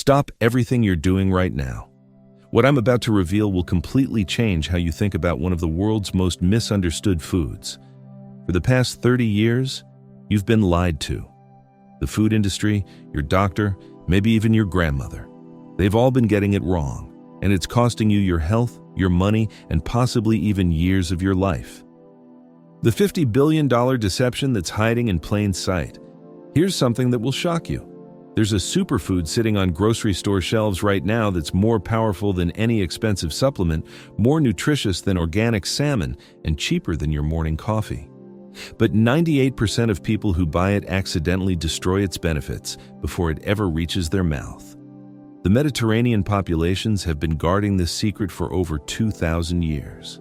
Stop everything you're doing right now. What I'm about to reveal will completely change how you think about one of the world's most misunderstood foods. For the past 30 years, you've been lied to. The food industry, your doctor, maybe even your grandmother. They've all been getting it wrong, and it's costing you your health, your money, and possibly even years of your life. The $50 billion deception that's hiding in plain sight. Here's something that will shock you. There's a superfood sitting on grocery store shelves right now that's more powerful than any expensive supplement, more nutritious than organic salmon, and cheaper than your morning coffee. But 98% of people who buy it accidentally destroy its benefits before it ever reaches their mouth. The Mediterranean populations have been guarding this secret for over 2,000 years.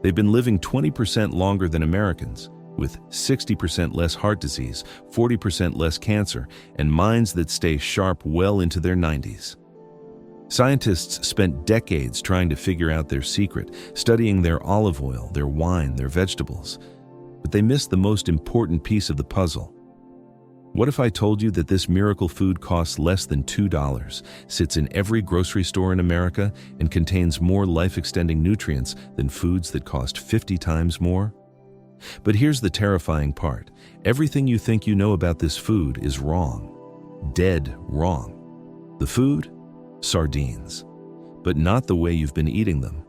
They've been living 20% longer than Americans, with 60% less heart disease, 40% less cancer, and minds that stay sharp well into their 90s. Scientists spent decades trying to figure out their secret, studying their olive oil, their wine, their vegetables. But they missed the most important piece of the puzzle. What if I told you that this miracle food costs less than $2, sits in every grocery store in America, and contains more life-extending nutrients than foods that cost 50 times more? But here's the terrifying part. Everything you think you know about this food is wrong. Dead wrong. The food? Sardines. But not the way you've been eating them.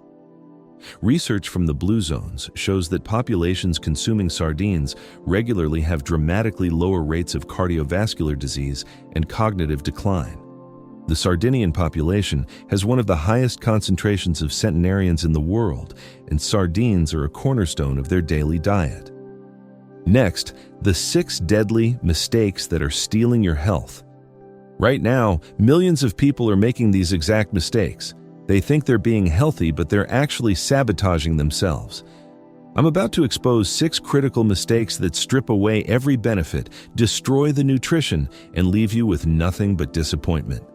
Research from the Blue Zones shows that populations consuming sardines regularly have dramatically lower rates of cardiovascular disease and cognitive decline. The Sardinian population has one of the highest concentrations of centenarians in the world, and sardines are a cornerstone of their daily diet. Next, the 6 deadly mistakes that are stealing your health. Right now, millions of people are making these exact mistakes. They think they're being healthy, but they're actually sabotaging themselves. I'm about to expose 6 critical mistakes that strip away every benefit, destroy the nutrition, and leave you with nothing but disappointment.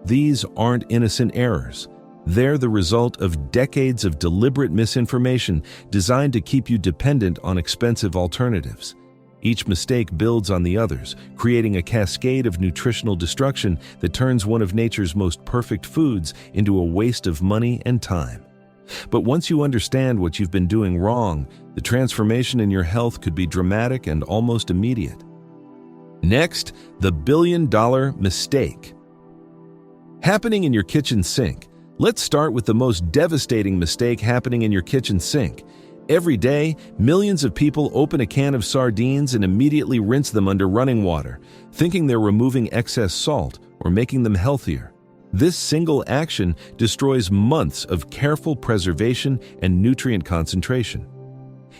These aren't innocent errors. They're the result of decades of deliberate misinformation designed to keep you dependent on expensive alternatives. Each mistake builds on the others, creating a cascade of nutritional destruction that turns one of nature's most perfect foods into a waste of money and time. But once you understand what you've been doing wrong, the transformation in your health could be dramatic and almost immediate. Next, the billion-dollar mistake. Happening in your kitchen sink. Let's start with the most devastating mistake happening in your kitchen sink. Every day, millions of people open a can of sardines and immediately rinse them under running water, thinking they're removing excess salt or making them healthier. This single action destroys months of careful preservation and nutrient concentration.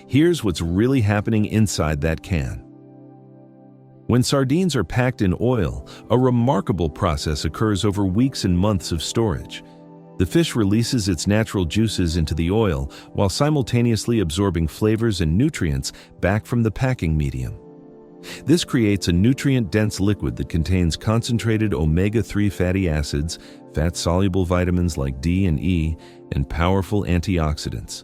Here's what's really happening inside that can. When sardines are packed in oil, a remarkable process occurs over weeks and months of storage. The fish releases its natural juices into the oil while simultaneously absorbing flavors and nutrients back from the packing medium. This creates a nutrient-dense liquid that contains concentrated omega-3 fatty acids, fat-soluble vitamins like D and E, and powerful antioxidants.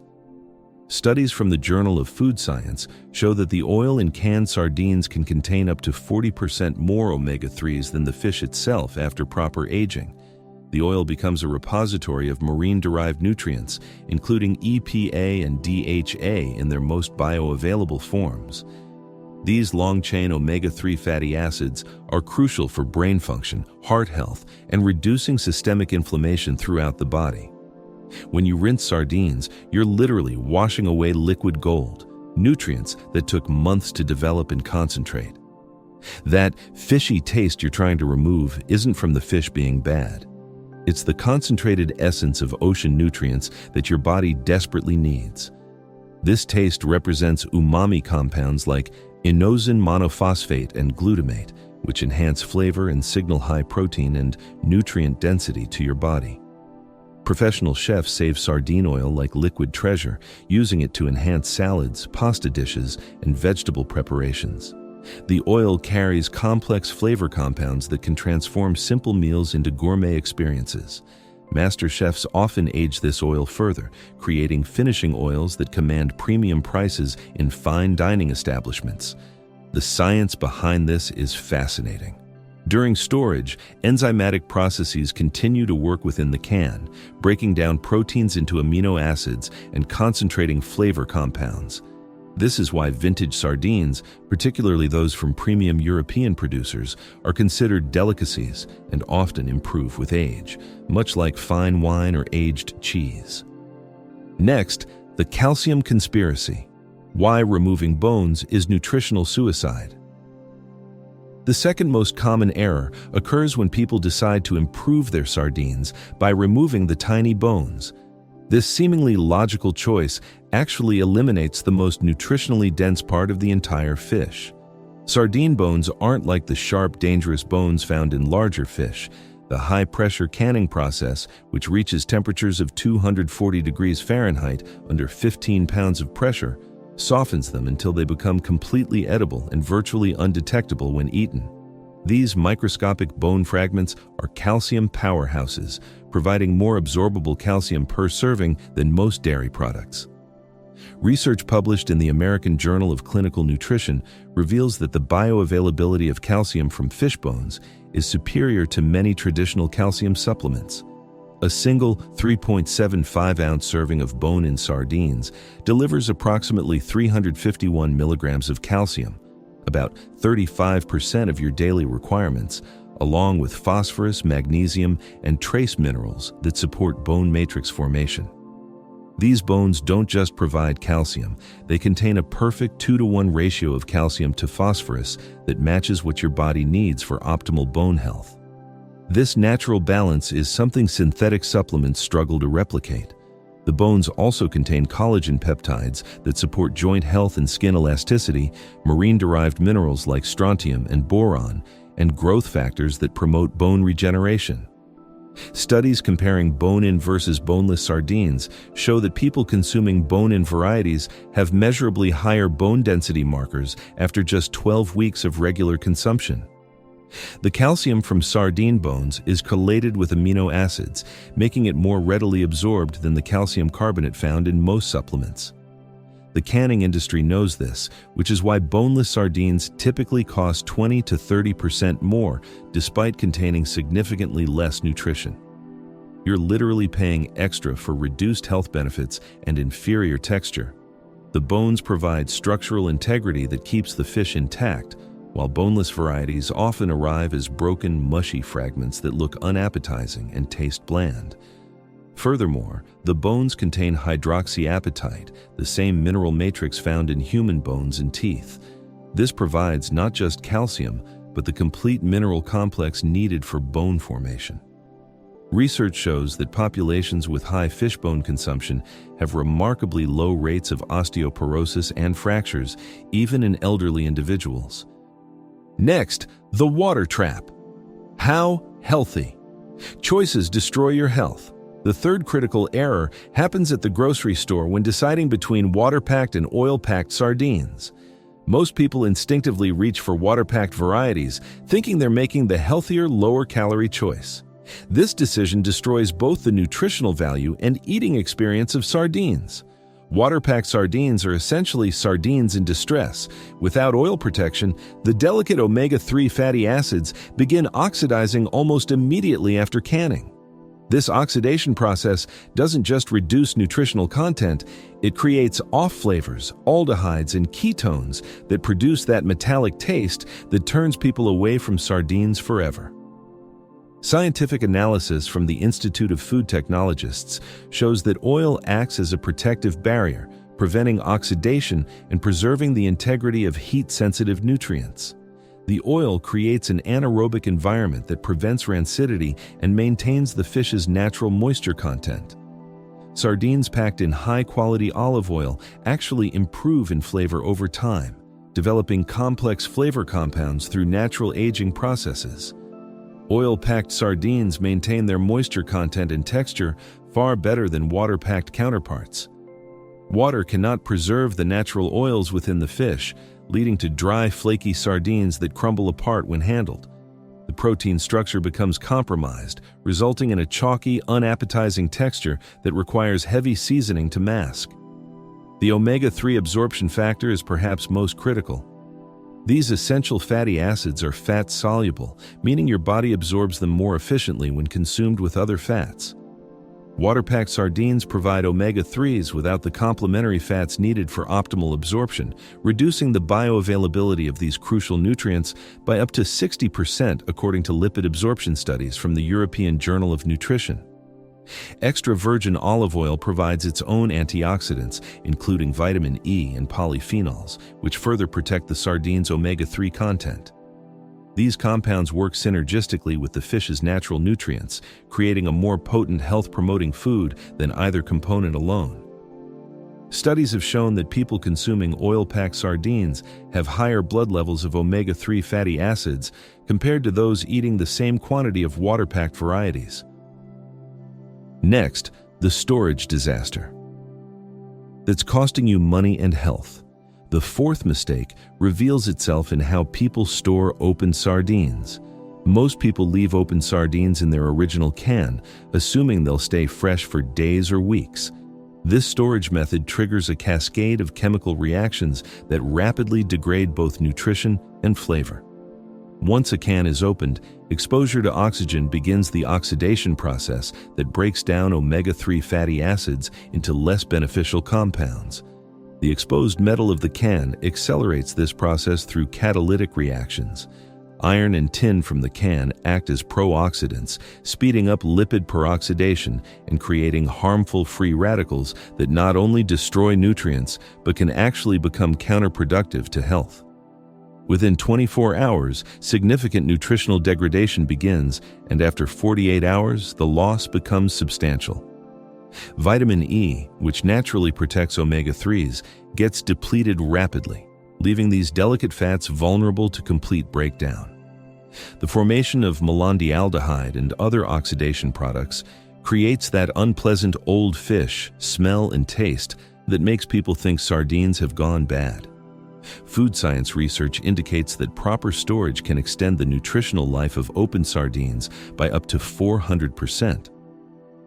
Studies from the Journal of Food Science show that the oil in canned sardines can contain up to 40% more omega-3s than the fish itself after proper aging. The oil becomes a repository of marine-derived nutrients, including EPA and DHA in their most bioavailable forms. These long-chain omega-3 fatty acids are crucial for brain function, heart health, and reducing systemic inflammation throughout the body. When you rinse sardines, you're literally washing away liquid gold, nutrients that took months to develop and concentrate. That fishy taste you're trying to remove isn't from the fish being bad. It's the concentrated essence of ocean nutrients that your body desperately needs. This taste represents umami compounds like inosine monophosphate and glutamate, which enhance flavor and signal high protein and nutrient density to your body. Professional chefs save sardine oil like liquid treasure, using it to enhance salads, pasta dishes, and vegetable preparations. The oil carries complex flavor compounds that can transform simple meals into gourmet experiences. Master chefs often age this oil further, creating finishing oils that command premium prices in fine dining establishments. The science behind this is fascinating. During storage, enzymatic processes continue to work within the can, breaking down proteins into amino acids and concentrating flavor compounds. This is why vintage sardines, particularly those from premium European producers, are considered delicacies and often improve with age, much like fine wine or aged cheese. Next, the calcium conspiracy. Why removing bones is nutritional suicide. The second most common error occurs when people decide to improve their sardines by removing the tiny bones. This seemingly logical choice actually eliminates the most nutritionally dense part of the entire fish. Sardine bones aren't like the sharp, dangerous bones found in larger fish. The high-pressure canning process, which reaches temperatures of 240 degrees Fahrenheit under 15 pounds of pressure, softens them until they become completely edible and virtually undetectable when eaten. These microscopic bone fragments are calcium powerhouses, providing more absorbable calcium per serving than most dairy products. Research published in the American Journal of Clinical Nutrition reveals that the bioavailability of calcium from fish bones is superior to many traditional calcium supplements. A single 3.75-ounce serving of bone-in sardines delivers approximately 351 milligrams of calcium, about 35% of your daily requirements, along with phosphorus, magnesium, and trace minerals that support bone matrix formation. These bones don't just provide calcium, they contain a perfect 2-to-1 ratio of calcium to phosphorus that matches what your body needs for optimal bone health. This natural balance is something synthetic supplements struggle to replicate. The bones also contain collagen peptides that support joint health and skin elasticity, marine-derived minerals like strontium and boron, and growth factors that promote bone regeneration. Studies comparing bone-in versus boneless sardines show that people consuming bone-in varieties have measurably higher bone density markers after just 12 weeks of regular consumption. The calcium from sardine bones is chelated with amino acids, making it more readily absorbed than the calcium carbonate found in most supplements. The canning industry knows this, which is why boneless sardines typically cost 20 to 30% more, despite containing significantly less nutrition. You're literally paying extra for reduced health benefits and inferior texture. The bones provide structural integrity that keeps the fish intact, while boneless varieties often arrive as broken, mushy fragments that look unappetizing and taste bland. Furthermore, the bones contain hydroxyapatite, the same mineral matrix found in human bones and teeth. This provides not just calcium, but the complete mineral complex needed for bone formation. Research shows that populations with high fish bone consumption have remarkably low rates of osteoporosis and fractures, even in elderly individuals. Next, the water trap. How healthy? Choices destroy your health. The third critical error happens at the grocery store when deciding between water-packed and oil-packed sardines. Most people instinctively reach for water-packed varieties, thinking they're making the healthier, lower-calorie choice. This decision destroys both the nutritional value and eating experience of sardines. Water-packed sardines are essentially sardines in distress. Without oil protection, the delicate omega-3 fatty acids begin oxidizing almost immediately after canning. This oxidation process doesn't just reduce nutritional content, it creates off-flavors, aldehydes, and ketones that produce that metallic taste that turns people away from sardines forever. Scientific analysis from the Institute of Food Technologists shows that oil acts as a protective barrier, preventing oxidation and preserving the integrity of heat-sensitive nutrients. The oil creates an anaerobic environment that prevents rancidity and maintains the fish's natural moisture content. Sardines packed in high-quality olive oil actually improve in flavor over time, developing complex flavor compounds through natural aging processes. Oil-packed sardines maintain their moisture content and texture far better than water-packed counterparts. Water cannot preserve the natural oils within the fish, leading to dry, flaky sardines that crumble apart when handled. The protein structure becomes compromised, resulting in a chalky, unappetizing texture that requires heavy seasoning to mask. The omega-3 absorption factor is perhaps most critical. These essential fatty acids are fat-soluble, meaning your body absorbs them more efficiently when consumed with other fats. Water-packed sardines provide omega-3s without the complementary fats needed for optimal absorption, reducing the bioavailability of these crucial nutrients by up to 60% according to lipid absorption studies from the European Journal of Nutrition. Extra virgin olive oil provides its own antioxidants, including vitamin E and polyphenols, which further protect the sardines' omega-3 content. These compounds work synergistically with the fish's natural nutrients, creating a more potent health-promoting food than either component alone. Studies have shown that people consuming oil-packed sardines have higher blood levels of omega-3 fatty acids compared to those eating the same quantity of water-packed varieties. Next, the storage disaster. That's costing you money and health. The fourth mistake reveals itself in how people store open sardines. Most people leave open sardines in their original can, assuming they'll stay fresh for days or weeks. This storage method triggers a cascade of chemical reactions that rapidly degrade both nutrition and flavor. Once a can is opened, exposure to oxygen begins the oxidation process that breaks down omega-3 fatty acids into less beneficial compounds. The exposed metal of the can accelerates this process through catalytic reactions. Iron and tin from the can act as pro-oxidants, speeding up lipid peroxidation and creating harmful free radicals that not only destroy nutrients but can actually become counterproductive to health. Within 24 hours, significant nutritional degradation begins, and after 48 hours, the loss becomes substantial. Vitamin E, which naturally protects omega-3s, gets depleted rapidly, leaving these delicate fats vulnerable to complete breakdown. The formation of malondialdehyde and other oxidation products creates that unpleasant old fish smell and taste that makes people think sardines have gone bad. Food science research indicates that proper storage can extend the nutritional life of open sardines by up to 400%.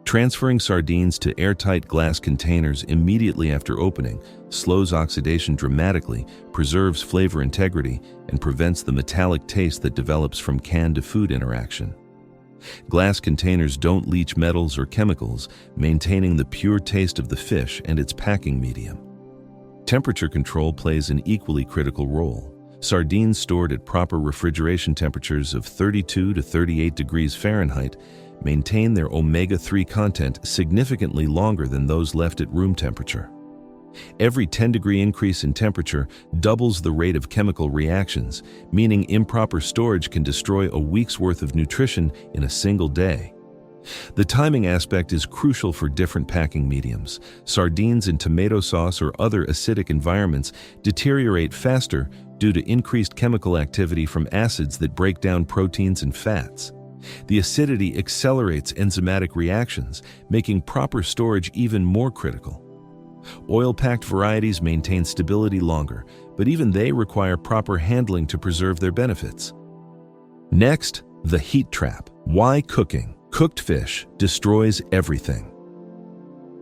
Transferring sardines to airtight glass containers immediately after opening slows oxidation dramatically, preserves flavor integrity, and prevents the metallic taste that develops from can-to-food interaction. Glass containers don't leach metals or chemicals, maintaining the pure taste of the fish and its packing medium. Temperature control plays an equally critical role. Sardines stored at proper refrigeration temperatures of 32 to 38 degrees Fahrenheit maintain their omega-3 content significantly longer than those left at room temperature. Every 10-degree increase in temperature doubles the rate of chemical reactions, meaning improper storage can destroy a week's worth of nutrition in a single day. The timing aspect is crucial for different packing mediums. Sardines in tomato sauce or other acidic environments deteriorate faster due to increased chemical activity from acids that break down proteins and fats. The acidity accelerates enzymatic reactions, making proper storage even more critical. Oil-packed varieties maintain stability longer, but even they require proper handling to preserve their benefits. Next, the heat trap. Why cooking? Cooked fish destroys everything.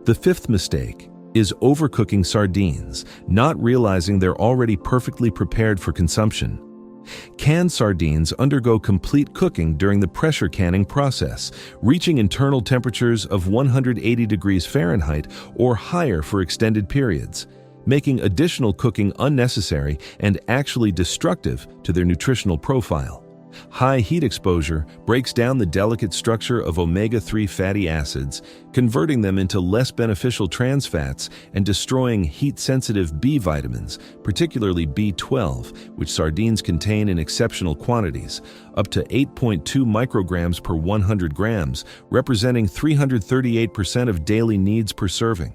The fifth mistake is overcooking sardines, not realizing they're already perfectly prepared for consumption. Canned sardines undergo complete cooking during the pressure canning process, reaching internal temperatures of 180 degrees Fahrenheit or higher for extended periods, making additional cooking unnecessary and actually destructive to their nutritional profile. High heat exposure breaks down the delicate structure of omega-3 fatty acids, converting them into less beneficial trans fats and destroying heat-sensitive B vitamins, particularly B12, which sardines contain in exceptional quantities, up to 8.2 micrograms per 100 grams, representing 338% of daily needs per serving.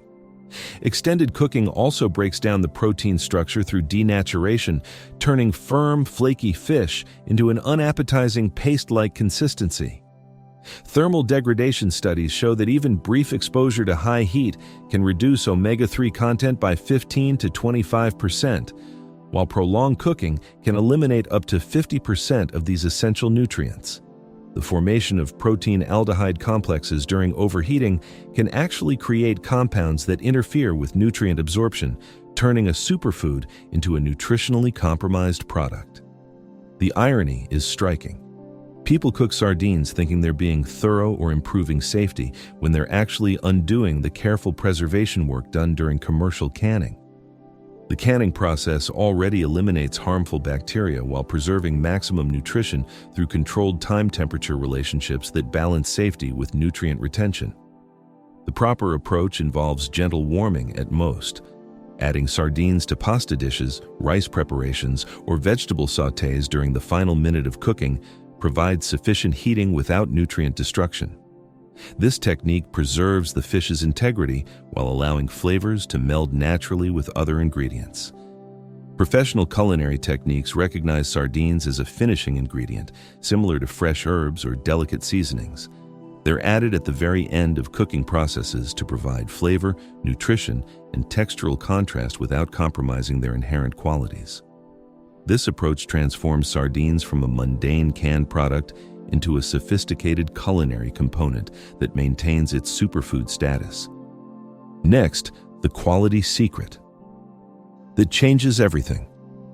Extended cooking also breaks down the protein structure through denaturation, turning firm, flaky fish into an unappetizing paste-like consistency. Thermal degradation studies show that even brief exposure to high heat can reduce omega-3 content by 15 to 25%, while prolonged cooking can eliminate up to 50% of these essential nutrients. The formation of protein aldehyde complexes during overheating can actually create compounds that interfere with nutrient absorption, turning a superfood into a nutritionally compromised product. The irony is striking. People cook sardines thinking they're being thorough or improving safety when they're actually undoing the careful preservation work done during commercial canning. The canning process already eliminates harmful bacteria while preserving maximum nutrition through controlled time-temperature relationships that balance safety with nutrient retention. The proper approach involves gentle warming at most. Adding sardines to pasta dishes, rice preparations, or vegetable sautés during the final minute of cooking provides sufficient heating without nutrient destruction. This technique preserves the fish's integrity while allowing flavors to meld naturally with other ingredients. Professional culinary techniques recognize sardines as a finishing ingredient, similar to fresh herbs or delicate seasonings. They're added at the very end of cooking processes to provide flavor, nutrition, and textural contrast without compromising their inherent qualities. This approach transforms sardines from a mundane canned product into a sophisticated culinary component that maintains its superfood status. Next, the quality secret that changes everything.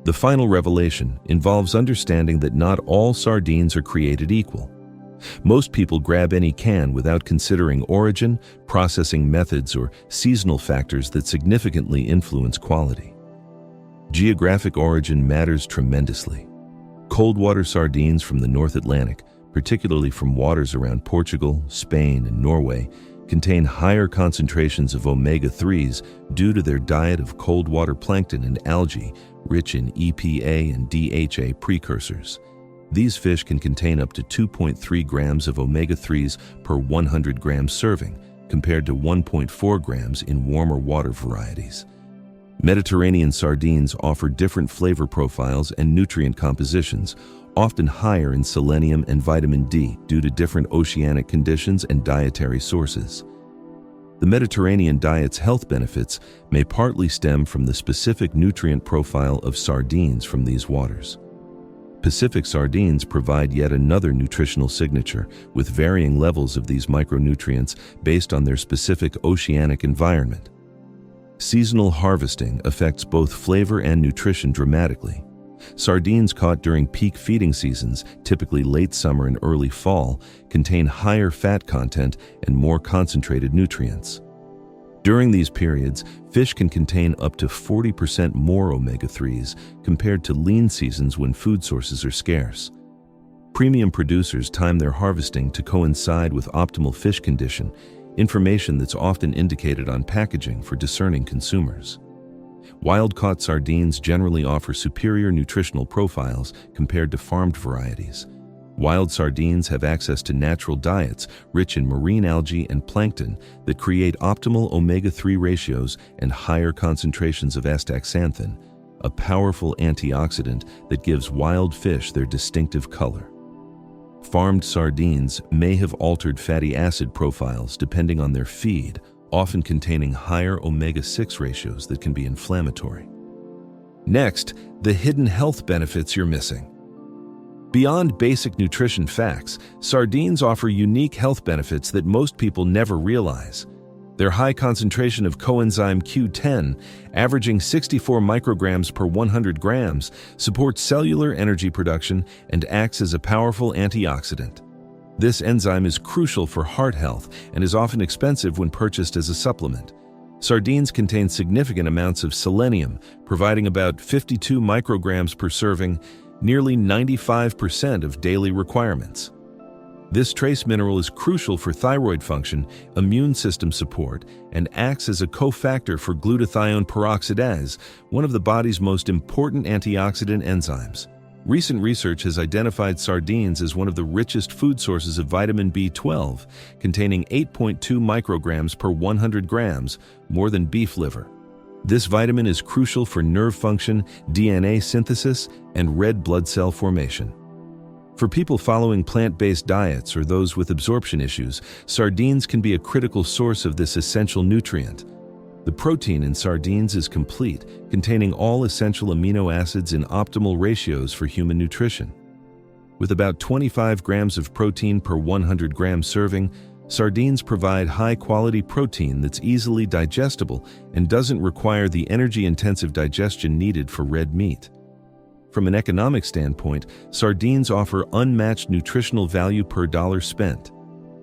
The final revelation involves understanding that not all sardines are created equal. Most people grab any can without considering origin, processing methods, or seasonal factors that significantly influence quality. Geographic origin matters tremendously. Cold-water sardines from the North Atlantic, particularly from waters around Portugal, Spain, and Norway, contain higher concentrations of omega-3s due to their diet of cold-water plankton and algae rich in EPA and DHA precursors. These fish can contain up to 2.3 grams of omega-3s per 100 grams serving, compared to 1.4 grams in warmer water varieties. Mediterranean sardines offer different flavor profiles and nutrient compositions, often higher in selenium and vitamin D due to different oceanic conditions and dietary sources. The Mediterranean diet's health benefits may partly stem from the specific nutrient profile of sardines from these waters. Pacific sardines provide yet another nutritional signature, with varying levels of these micronutrients based on their specific oceanic environment. Seasonal harvesting affects both flavor and nutrition dramatically. Sardines caught during peak feeding seasons, typically late summer and early fall, contain higher fat content and more concentrated nutrients. During these periods, fish can contain up to 40% more omega-3s compared to lean seasons when food sources are scarce. Premium producers time their harvesting to coincide with optimal fish condition, information that's often indicated on packaging for discerning consumers. Wild-caught sardines generally offer superior nutritional profiles compared to farmed varieties. Wild sardines have access to natural diets rich in marine algae and plankton that create optimal omega-3 ratios and higher concentrations of astaxanthin, a powerful antioxidant that gives wild fish their distinctive color. Farmed sardines may have altered fatty acid profiles depending on their feed, often containing higher omega-6 ratios that can be inflammatory. Next, the hidden health benefits you're missing. Beyond basic nutrition facts, sardines offer unique health benefits that most people never realize. Their high concentration of coenzyme Q10, averaging 64 micrograms per 100 grams, supports cellular energy production and acts as a powerful antioxidant. This enzyme is crucial for heart health and is often expensive when purchased as a supplement. Sardines contain significant amounts of selenium, providing about 52 micrograms per serving, nearly 95% of daily requirements. This trace mineral is crucial for thyroid function, immune system support, and acts as a cofactor for glutathione peroxidase, one of the body's most important antioxidant enzymes. Recent research has identified sardines as one of the richest food sources of vitamin B12, containing 8.2 micrograms per 100 grams, more than beef liver. This vitamin is crucial for nerve function, DNA synthesis, and red blood cell formation. For people following plant-based diets or those with absorption issues, sardines can be a critical source of this essential nutrient. The protein in sardines is complete, containing all essential amino acids in optimal ratios for human nutrition. With about 25 grams of protein per 100 gram serving, sardines provide high-quality protein that's easily digestible and doesn't require the energy-intensive digestion needed for red meat. From an economic standpoint, sardines offer unmatched nutritional value per dollar spent.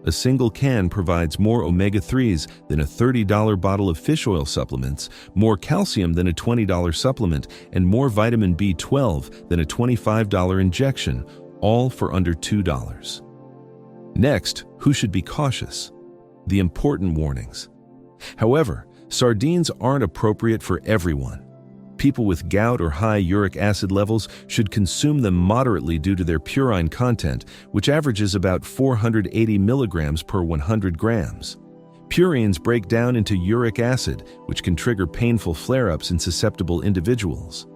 A single can provides more omega-3s than a $30 bottle of fish oil supplements, more calcium than a $20 supplement, and more vitamin B12 than a $25 injection, all for under $2. Next, who should be cautious? The important warnings. However, sardines aren't appropriate for everyone. People with gout or high uric acid levels should consume them moderately due to their purine content, which averages about 480 milligrams per 100 grams. Purines break down into uric acid, which can trigger painful flare-ups in susceptible individuals.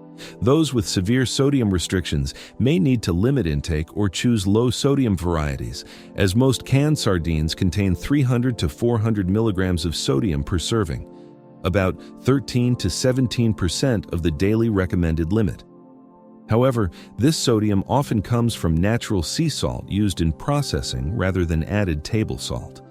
Those with severe sodium restrictions may need to limit intake or choose low-sodium varieties, as most canned sardines contain 300 to 400 milligrams of sodium per serving, about 13 to 17% of the daily recommended limit. However, this sodium often comes from natural sea salt used in processing rather than added table salt.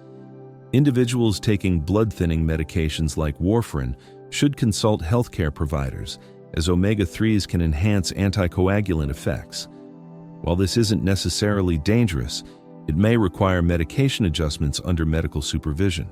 Individuals taking blood-thinning medications like warfarin should consult healthcare providers, as omega-3s can enhance anticoagulant effects. While this isn't necessarily dangerous, it may require medication adjustments under medical supervision.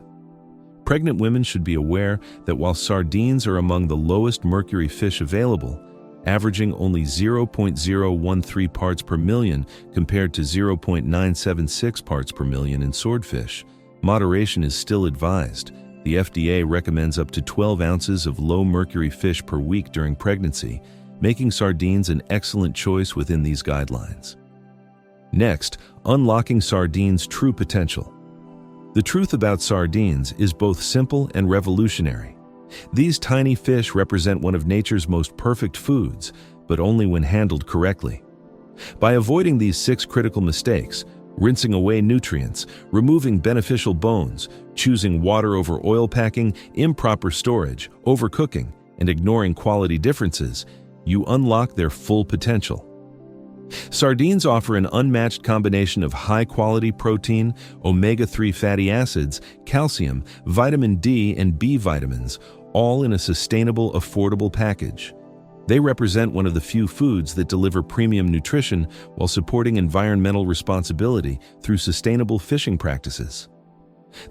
Pregnant women should be aware that while sardines are among the lowest mercury fish available, averaging only 0.013 parts per million compared to 0.976 parts per million in swordfish, moderation is still advised. The FDA recommends up to 12 ounces of low-mercury fish per week during pregnancy, making sardines an excellent choice within these guidelines. Next, unlocking sardines' true potential. The truth about sardines is both simple and revolutionary. These tiny fish represent one of nature's most perfect foods, but only when handled correctly. By avoiding these 6 critical mistakes, rinsing away nutrients, removing beneficial bones, choosing water over oil packing, improper storage, overcooking, and ignoring quality differences, you unlock their full potential. Sardines offer an unmatched combination of high-quality protein, omega-3 fatty acids, calcium, vitamin D, and B vitamins, all in a sustainable, affordable package. They represent one of the few foods that deliver premium nutrition while supporting environmental responsibility through sustainable fishing practices.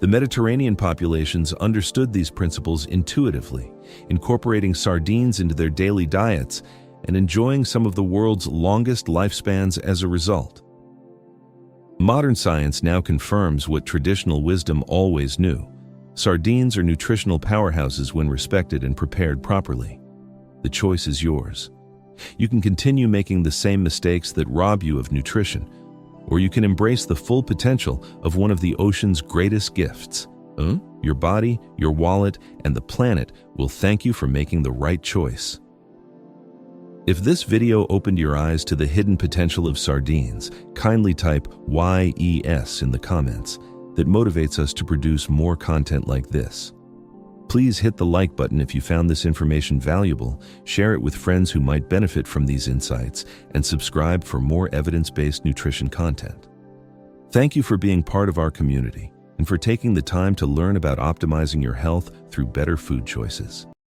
The Mediterranean populations understood these principles intuitively, incorporating sardines into their daily diets and enjoying some of the world's longest lifespans as a result. Modern science now confirms what traditional wisdom always knew. Sardines are nutritional powerhouses when respected and prepared properly. The choice is yours. You can continue making the same mistakes that rob you of nutrition, or you can embrace the full potential of one of the ocean's greatest gifts. Your body, your wallet, and the planet will thank you for making the right choice. If this video opened your eyes to the hidden potential of sardines, kindly type YES in the comments. That motivates us to produce more content like this. Please hit the like button if you found this information valuable, share it with friends who might benefit from these insights, and subscribe for more evidence-based nutrition content. Thank you for being part of our community and for taking the time to learn about optimizing your health through better food choices.